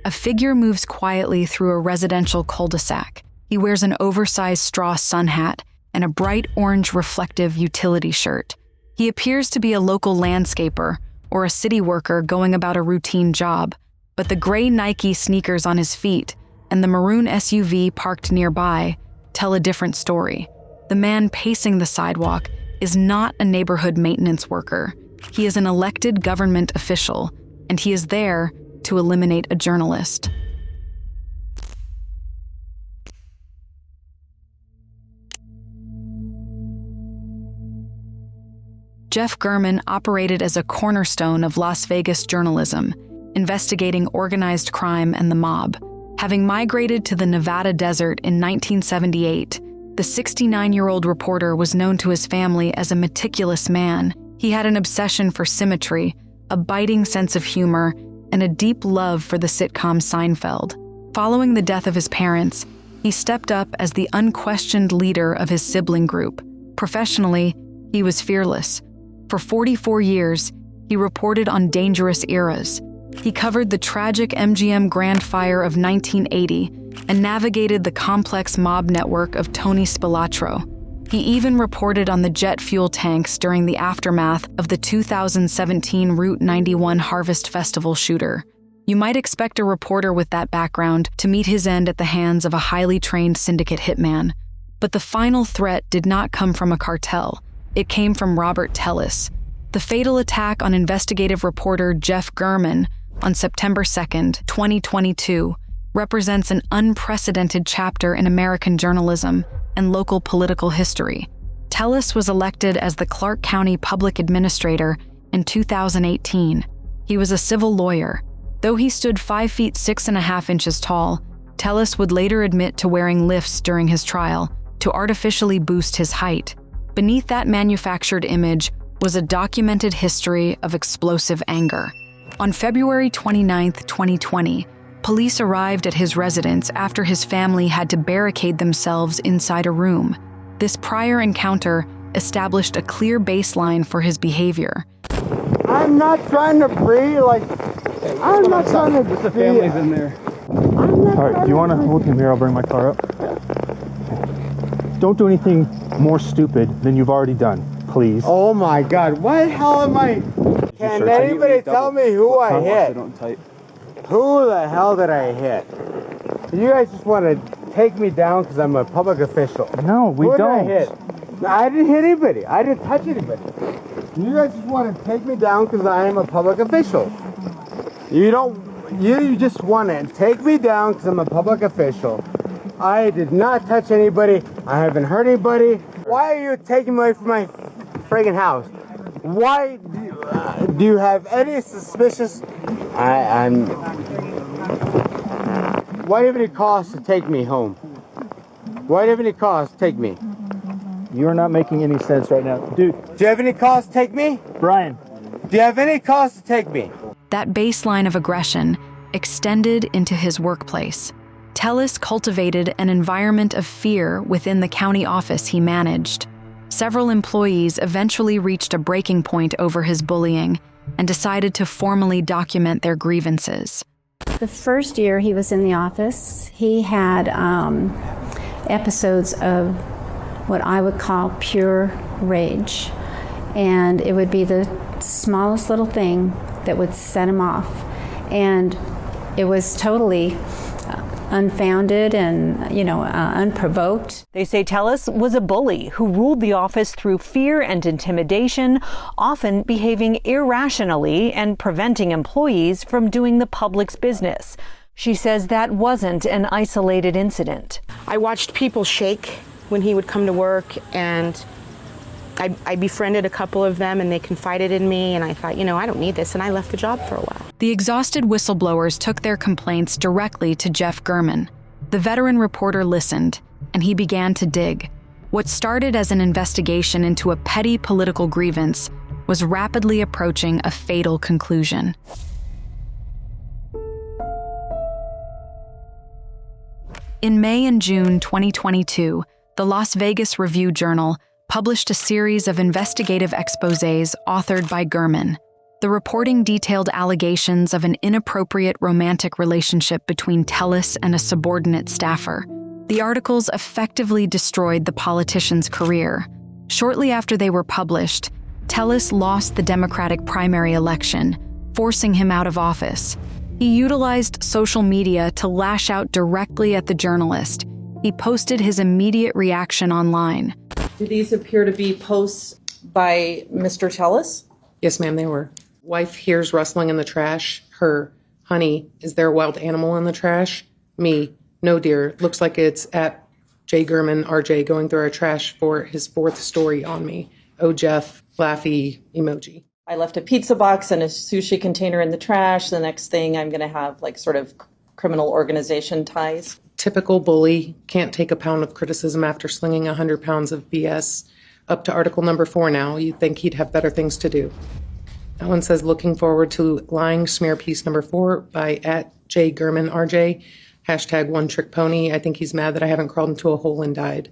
A figure moves quietly through a residential cul-de-sac. He wears an oversized straw sun hat and a bright orange reflective utility shirt. He appears to be a local landscaper or a city worker going about a routine job, but the gray Nike sneakers on his feet and the maroon SUV parked nearby tell a different story. The man pacing the sidewalk is not a neighborhood maintenance worker. He is an elected government official, and he is there to eliminate a journalist. Jeff German operated as a cornerstone of Las Vegas journalism, investigating organized crime and the mob. Having migrated to the Nevada desert in 1978, the 69-year-old reporter was known to his family as a meticulous man. He had an obsession for symmetry, a biting sense of humor, and a deep love for the sitcom Seinfeld. Following the death of his parents, he stepped up as the unquestioned leader of his sibling group. Professionally, he was fearless. For 44 years, he reported on dangerous eras. He covered the tragic MGM Grand Fire of 1980 and navigated the complex mob network of Tony Spilatro. He even reported on the jet fuel tanks during the aftermath of the 2017 Route 91 Harvest Festival shooter. You might expect a reporter with that background to meet his end at the hands of a highly trained syndicate hitman. But the final threat did not come from a cartel. It came from Robert Tellis. The fatal attack on investigative reporter Jeff German on September 2nd, 2022, represents an unprecedented chapter in American journalism and local political history. Tellis was elected as the Clark County Public Administrator in 2018. He was a civil lawyer. Though he stood 5 feet 6.5 tall, Tellis would later admit to wearing lifts during his trial to artificially boost his height. Beneath that manufactured image was a documented history of explosive anger. On February 29, 2020, police arrived at his residence after his family had to barricade themselves inside a room. This prior encounter established a clear baseline for his behavior. I'm not trying to breathe, I'm not trying to breathe. The family's in there. All right, do you want to hold him here? I'll bring my car up. Don't do anything more stupid than you've already done, please. Oh my God, what the hell am I? Can anybody tell me who I hit? Who the hell did I hit? You guys just want to take me down because I'm a public official. No, we don't. Who did I hit? No, I didn't hit anybody. I didn't touch anybody. You guys just want to take me down because I am a public official. You just want to take me down because I'm a public official. I did not touch anybody. I haven't hurt anybody. Why are you taking me away from my friggin' house? Why do you have any suspicious? Why do you have any cause to take me home? Why do you have any cause to take me? You're not making any sense right now. Dude. Do you have any cause to take me? Brian. Do you have any cause to take me? That baseline of aggression extended into his workplace. Tellis cultivated an environment of fear within the county office he managed. Several employees eventually reached a breaking point over his bullying and decided to formally document their grievances. The first year he was in the office, he had episodes of what I would call pure rage. And it would be the smallest little thing that would set him off. And it was totally unfounded and, unprovoked. They say Tellis was a bully who ruled the office through fear and intimidation, often behaving irrationally and preventing employees from doing the public's business. She says that wasn't an isolated incident. I watched people shake when he would come to work, and I befriended a couple of them, and they confided in me, and I thought, I don't need this, and I left the job for a while. The exhausted whistleblowers took their complaints directly to Jeff German. The veteran reporter listened, and he began to dig. What started as an investigation into a petty political grievance was rapidly approaching a fatal conclusion. In May and June 2022, the Las Vegas Review-Journal published a series of investigative exposés authored by German. The reporting detailed allegations of an inappropriate romantic relationship between Tellis and a subordinate staffer. The articles effectively destroyed the politician's career. Shortly after they were published, Tellis lost the Democratic primary election, forcing him out of office. He utilized social media to lash out directly at the journalist. He posted his immediate reaction online. Do these appear to be posts by Mr. Tellis? Yes, ma'am, they were. Wife hears rustling in the trash. Her, honey, is there a wild animal in the trash? Me, no dear, looks like it's at J. Gurman, RJ, going through our trash for his fourth story on me. Oh, Jeff, laughy emoji. I left a pizza box and a sushi container in the trash. The next thing I'm going to have like sort of criminal organization ties. Typical bully, can't take a pound of criticism after slinging 100 pounds of BS. Up to article number 4 now. You'd think he'd have better things to do. That one says, looking forward to lying smear piece number 4 by @J. Gurman RJ. # one trick pony. I think he's mad that I haven't crawled into a hole and died.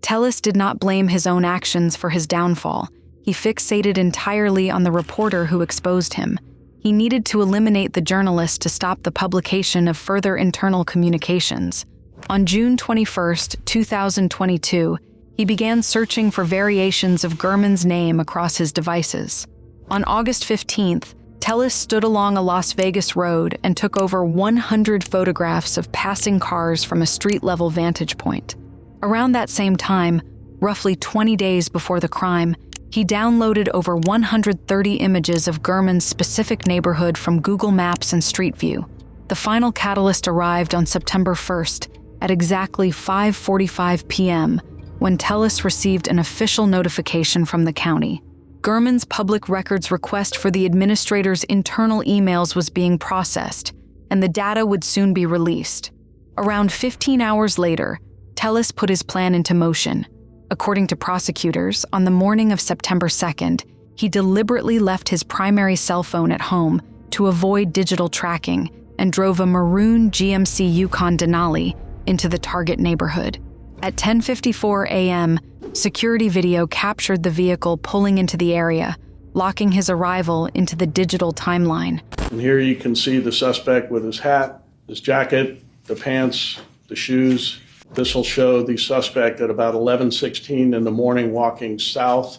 Tellis did not blame his own actions for his downfall. He fixated entirely on the reporter who exposed him. He needed to eliminate the journalist to stop the publication of further internal communications. On June 21, 2022, he began searching for variations of Gurman's name across his devices. On August 15th, Tellis stood along a Las Vegas road and took over 100 photographs of passing cars from a street-level vantage point. Around that same time, roughly 20 days before the crime, he downloaded over 130 images of Gurman's specific neighborhood from Google Maps and Street View. The final catalyst arrived on September 1st at exactly 5:45 p.m. when Tellis received an official notification from the county. Gurman's public records request for the administrator's internal emails was being processed, and the data would soon be released. Around 15 hours later, Tellis put his plan into motion. According to prosecutors, on the morning of September 2nd, he deliberately left his primary cell phone at home to avoid digital tracking and drove a maroon GMC Yukon Denali into the target neighborhood. At 10:54 a.m., security video captured the vehicle pulling into the area, locking his arrival into the digital timeline. And here you can see the suspect with his hat, his jacket, the pants, the shoes. This will show the suspect at about 11:16 in the morning walking south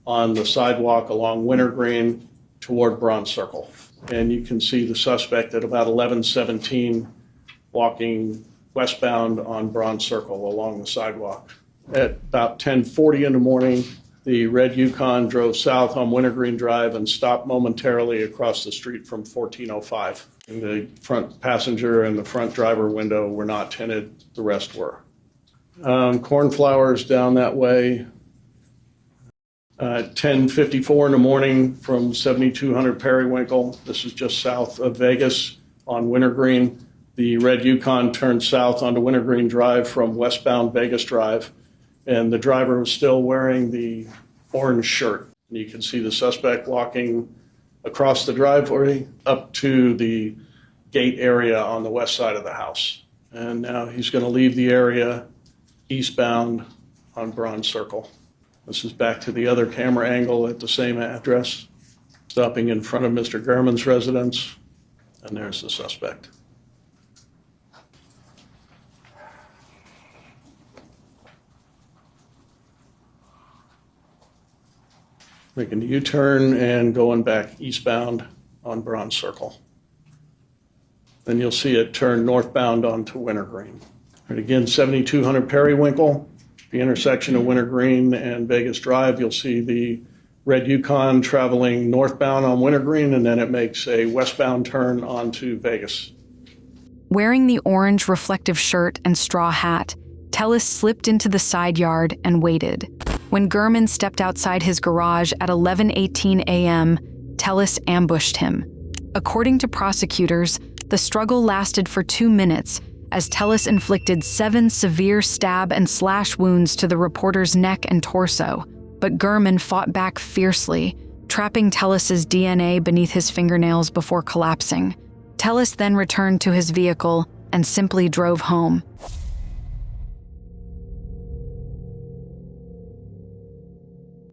on the sidewalk along Wintergreen toward Bronze Circle. And you can see the suspect at about 11:17 walking westbound on Bronze Circle along the sidewalk. At about 10:40 in the morning, the red Yukon drove south on Wintergreen Drive and stopped momentarily across the street from 1405. And the front passenger and the front driver window were not tinted, the rest were. Cornflowers down that way. 10:54 in the morning from 7200 Periwinkle. This is just south of Vegas on Wintergreen. The red Yukon turned south onto Wintergreen Drive from westbound Vegas Drive, and the driver was still wearing the orange shirt. And you can see the suspect walking across the driveway up to the gate area on the west side of the house. And now he's going to leave the area eastbound on Bronze Circle. This is back to the other camera angle at the same address, stopping in front of Mr. Gurman's residence, and there's the suspect. Making the U-turn and going back eastbound on Bronze Circle. Then you'll see it turn northbound onto Wintergreen. And again, 7200 Periwinkle, the intersection of Wintergreen and Vegas Drive, you'll see the red Yukon traveling northbound on Wintergreen, and then it makes a westbound turn onto Vegas. Wearing the orange reflective shirt and straw hat, Tellis slipped into the side yard and waited. When Gurman stepped outside his garage at 11:18 a.m., Tellis ambushed him. According to prosecutors, the struggle lasted for 2 minutes as Tellis inflicted 7 severe stab and slash wounds to the reporter's neck and torso. But Gurman fought back fiercely, trapping Tellis's DNA beneath his fingernails before collapsing. Tellis then returned to his vehicle and simply drove home.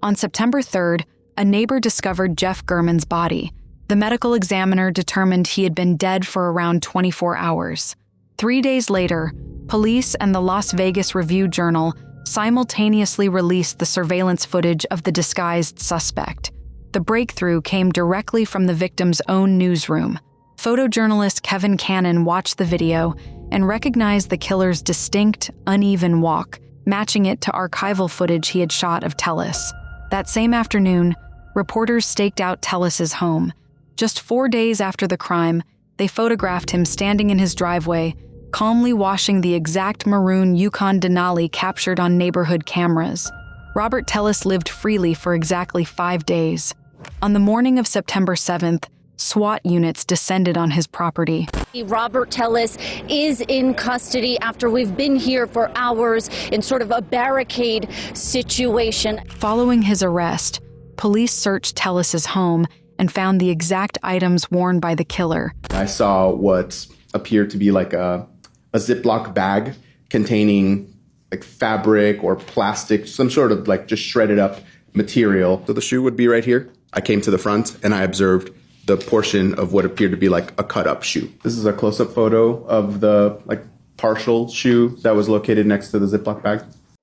On September 3rd, a neighbor discovered Jeff Gurman's body. The medical examiner determined he had been dead for around 24 hours. 3 days later, police and the Las Vegas Review-Journal simultaneously released the surveillance footage of the disguised suspect. The breakthrough came directly from the victim's own newsroom. Photojournalist Kevin Cannon watched the video and recognized the killer's distinct, uneven walk, matching it to archival footage he had shot of Tellis. That same afternoon, reporters staked out Tellis's home. Just 4 days after the crime, they photographed him standing in his driveway, calmly washing the exact maroon Yukon Denali captured on neighborhood cameras. Robert Tellis lived freely for exactly 5 days. On the morning of September 7th, SWAT units descended on his property. Robert Tellis is in custody after we've been here for hours in sort of a barricade situation. Following his arrest, police searched Tellis's home and found the exact items worn by the killer. I saw what appeared to be like a Ziploc bag containing like fabric or plastic, some sort of like just shredded up material. So the shoe would be right here. I came to the front and I observed the portion of what appeared to be like a cut up shoe. This is a close-up photo of the like partial shoe that was located next to the Ziploc bag.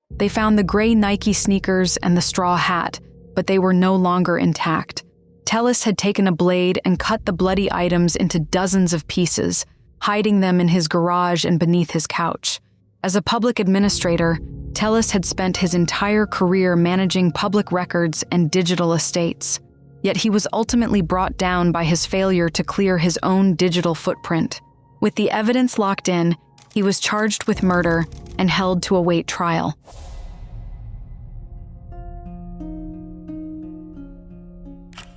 They found the gray Nike sneakers and the straw hat, but they were no longer intact. Tellis had taken a blade and cut the bloody items into dozens of pieces, hiding them in his garage and beneath his couch. As a public administrator, Tellis had spent his entire career managing public records and digital estates. Yet he was ultimately brought down by his failure to clear his own digital footprint. With the evidence locked in, he was charged with murder and held to await trial.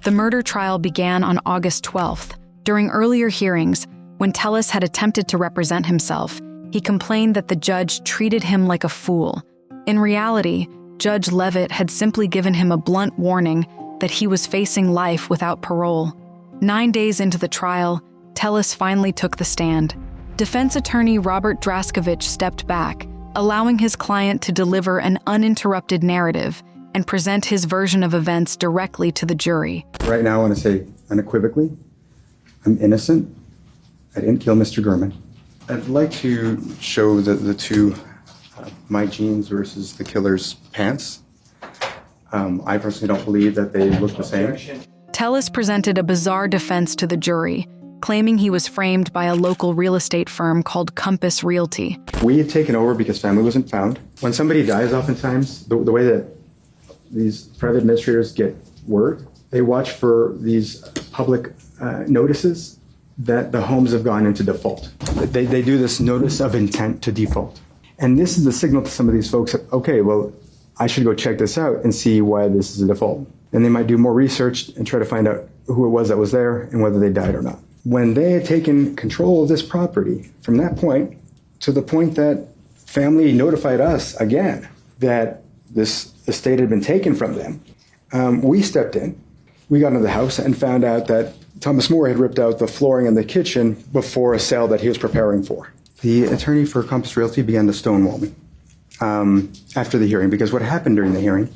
The murder trial began on August 12th. During earlier hearings, when Tellis had attempted to represent himself, he complained that the judge treated him like a fool. In reality, Judge Levitt had simply given him a blunt warning that he was facing life without parole. 9 days into the trial, Tellis finally took the stand. Defense attorney Robert Draskovich stepped back, allowing his client to deliver an uninterrupted narrative and present his version of events directly to the jury. Right now, I want to say unequivocally, I'm innocent. I didn't kill Mr. Gurman. I'd like to show the two, my jeans versus the killer's pants. I personally don't believe that they look the same. Tellis presented a bizarre defense to the jury, claiming he was framed by a local real estate firm called Compass Realty. We had taken over because family wasn't found. When somebody dies, oftentimes, the way that these private administrators get word, they watch for these public notices that the homes have gone into default. They do this notice of intent to default. And this is the signal to some of these folks that, okay, well, I should go check this out and see why this is a default. And they might do more research and try to find out who it was that was there and whether they died or not. When they had taken control of this property, from that point to the point that family notified us again that this estate had been taken from them, we stepped in. We got into the house and found out that Thomas Moore had ripped out the flooring in the kitchen before a sale that he was preparing for. The attorney for Compass Realty began to stonewall me after the hearing, because what happened during the hearing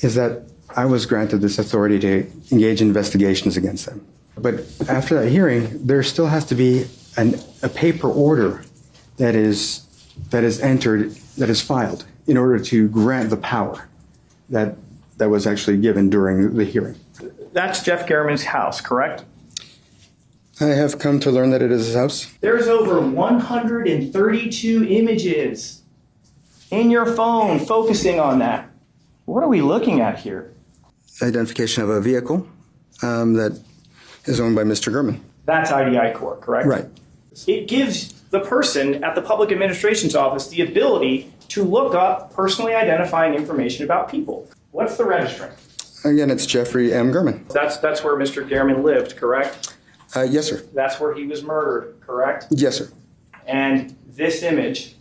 is that I was granted this authority to engage in investigations against them. But after that hearing, there still has to be a paper order that is entered, that is filed, in order to grant the power that was actually given during the hearing. That's Jeff Gurman's house, correct? I have come to learn that it is his house. There's over 132 images in your phone focusing on that. What are we looking at here? Identification of a vehicle that is owned by Mr. Gurman. That's IDI Corp, correct? Right. It gives the person at the public administration's office the ability to look up personally identifying information about people. What's the registrant? Again, it's Jeffrey M. Gurman. That's where Mr. Gurman lived, correct? Yes, sir. That's where he was murdered, correct? Yes, sir. And this image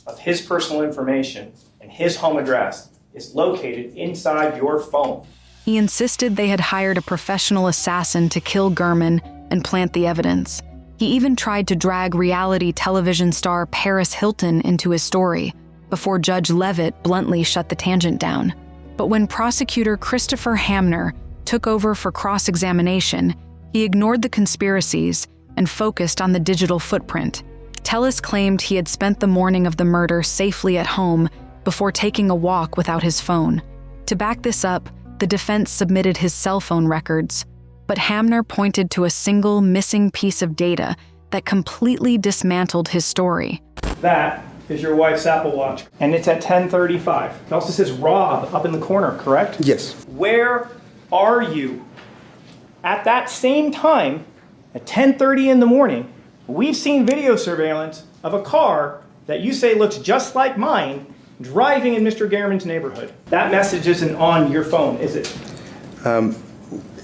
of his personal information and his home address is located inside your phone. He insisted they had hired a professional assassin to kill Gurman and plant the evidence. He even tried to drag reality television star Paris Hilton into his story before Judge Levitt bluntly shut the tangent down. But when prosecutor Christopher Hamner took over for cross-examination, he ignored the conspiracies and focused on the digital footprint. Tellis claimed he had spent the morning of the murder safely at home before taking a walk without his phone. To back this up, the defense submitted his cell phone records, but Hamner pointed to a single missing piece of data that completely dismantled his story. That is your wife's Apple Watch, and it's at 10:35. It also says Rob up in the corner, correct? Yes. Where are you? At that same time, at 10:30 in the morning, we've seen video surveillance of a car that you say looks just like mine driving in Mr. Gehrman's neighborhood. That message isn't on your phone, is it?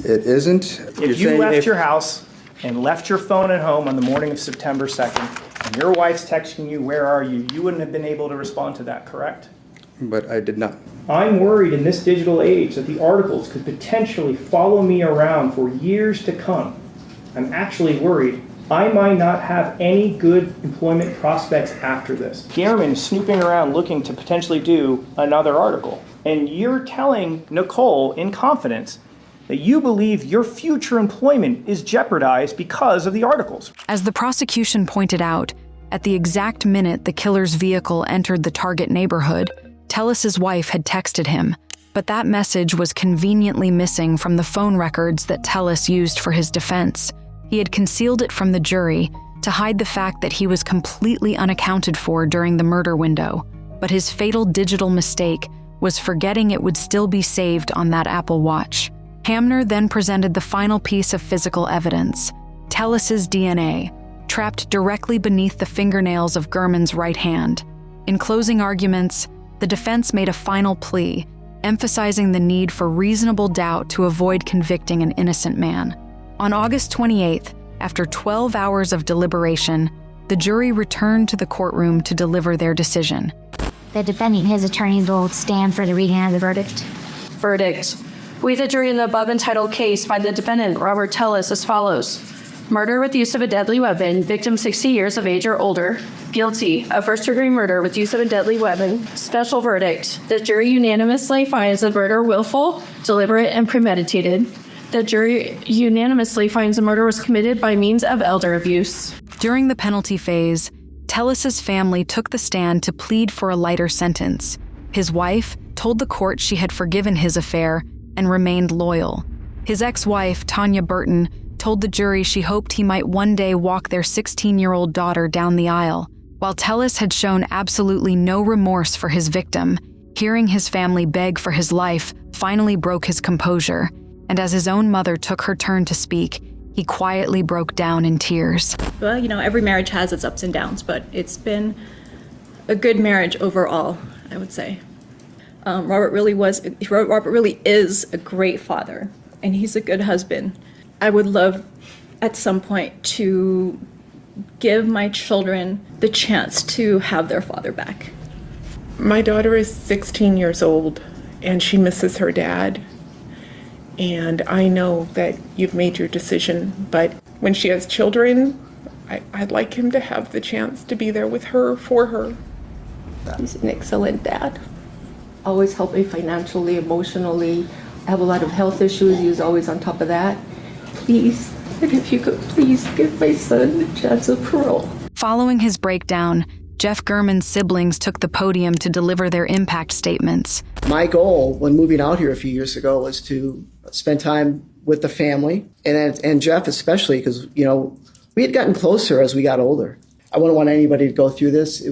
It isn't. If you left your house and left your phone at home on the morning of September 2nd, and your wife's texting you, where are you, you wouldn't have been able to respond to that, correct? But I did not. I'm worried in this digital age that the articles could potentially follow me around for years to come. I'm actually worried I might not have any good employment prospects after this. Gehrman is snooping around looking to potentially do another article. And you're telling Nicole in confidence that you believe your future employment is jeopardized because of the articles. As the prosecution pointed out, at the exact minute the killer's vehicle entered the target neighborhood, Tellis's wife had texted him, but that message was conveniently missing from the phone records that Tellis used for his defense. He had concealed it from the jury to hide the fact that he was completely unaccounted for during the murder window, but his fatal digital mistake was forgetting it would still be saved on that Apple Watch. Hamner then presented the final piece of physical evidence, Tellis's DNA, trapped directly beneath the fingernails of Gehrman's right hand. In closing arguments, the defense made a final plea, emphasizing the need for reasonable doubt to avoid convicting an innocent man. On August 28th, after 12 hours of deliberation, the jury returned to the courtroom to deliver their decision. The defendant and his attorneys will stand for the reading of the verdict. Verdict. We, the jury in the above entitled case, find the defendant, Robert Tellis, as follows. Murder with use of a deadly weapon, victim 60 years of age or older, guilty of first-degree murder with use of a deadly weapon. Special verdict. The jury unanimously finds the murder willful, deliberate, and premeditated. The jury unanimously finds the murder was committed by means of elder abuse. During the penalty phase, Tellis's family took the stand to plead for a lighter sentence. His wife told the court she had forgiven his affair and remained loyal. His ex-wife, Tanya Burton, told the jury she hoped he might one day walk their 16-year-old daughter down the aisle. While Tellis had shown absolutely no remorse for his victim, hearing his family beg for his life finally broke his composure, and as his own mother took her turn to speak, he quietly broke down in tears. Well, every marriage has its ups and downs, but it's been a good marriage overall, I would say. Robert really is a great father, and he's a good husband. I would love at some point to give my children the chance to have their father back. My daughter is 16 years old, and she misses her dad. And I know that you've made your decision, but when she has children, I'd like him to have the chance to be there with her, for her. He's an excellent dad. Always helped me financially, emotionally. I have a lot of health issues. He was always on top of that. Please, and if you could please give my son the chance of parole. Following his breakdown, Jeff Gehrman's siblings took the podium to deliver their impact statements. My goal when moving out here a few years ago was to spend time with the family, and Jeff especially, because, we had gotten closer as we got older. I wouldn't want anybody to go through this. It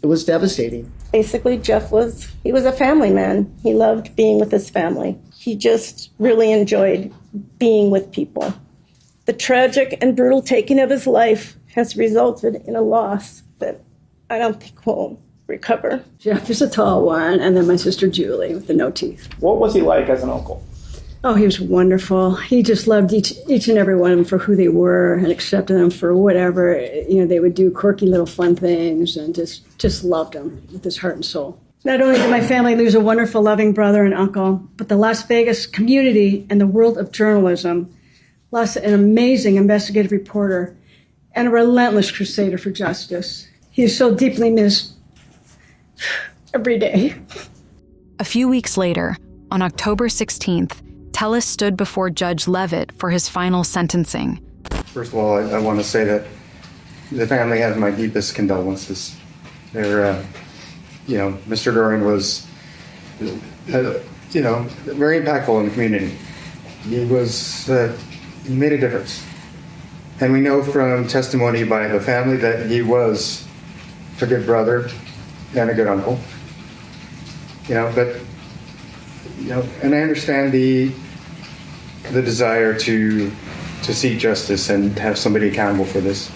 was devastating. Basically, Jeff was a family man. He loved being with his family. He just really enjoyed being with people. The tragic and brutal taking of his life has resulted in a loss that I don't think we'll recover. Jeff is a tall one, and then my sister Julie with the no teeth. What was he like as an uncle? Oh, he was wonderful. He just loved each and every one of them for who they were and accepted them for whatever. They would do quirky little fun things and just loved them with his heart and soul. Not only did my family lose a wonderful, loving brother and uncle, but the Las Vegas community and the world of journalism lost an amazing investigative reporter and a relentless crusader for justice. He is so deeply missed every day. A few weeks later, on October 16th, Tellis stood before Judge Levitt for his final sentencing. First of all, I want to say that the family has my deepest condolences. They're, Mr. Goring was, very impactful in the community. He made a difference. And we know from testimony by the family that he was a good brother and a good uncle. And I understand the desire to seek justice and have somebody accountable for this.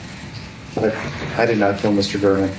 But I did not kill Mr. Goring.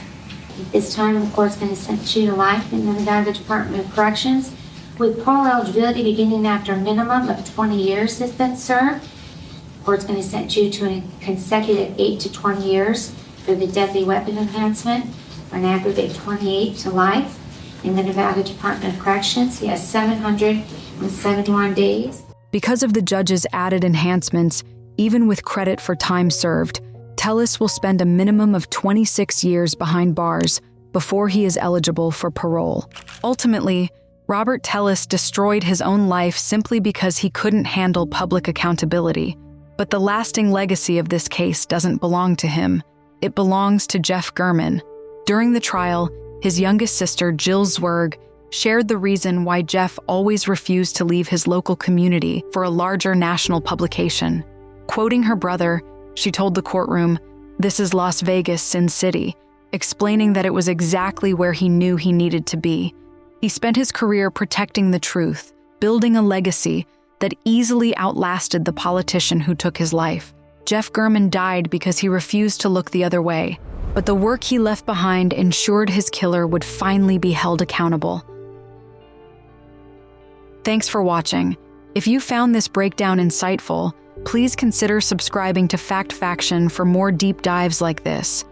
This time, the court's going to sentence you to life in the Nevada Department of Corrections with parole eligibility beginning after a minimum of 20 years has been served. The court's going to sentence you to a consecutive 8 to 20 years for the deadly weapon enhancement, or an aggregate 28 to life in the Nevada Department of Corrections. He has 771 days. Because of the judge's added enhancements, even with credit for time served, Tellis will spend a minimum of 26 years behind bars before he is eligible for parole. Ultimately, Robert Tellis destroyed his own life simply because he couldn't handle public accountability. But the lasting legacy of this case doesn't belong to him. It belongs to Jeff German. During the trial, his youngest sister, Jill Zwerg, shared the reason why Jeff always refused to leave his local community for a larger national publication. Quoting her brother, she told the courtroom, "This is Las Vegas, Sin City," explaining that it was exactly where he knew he needed to be. He spent his career protecting the truth, building a legacy that easily outlasted the politician who took his life. Jeff German died because he refused to look the other way, but the work he left behind ensured his killer would finally be held accountable. Thanks for watching. If you found this breakdown insightful, please consider subscribing to FactFaction for more deep dives like this.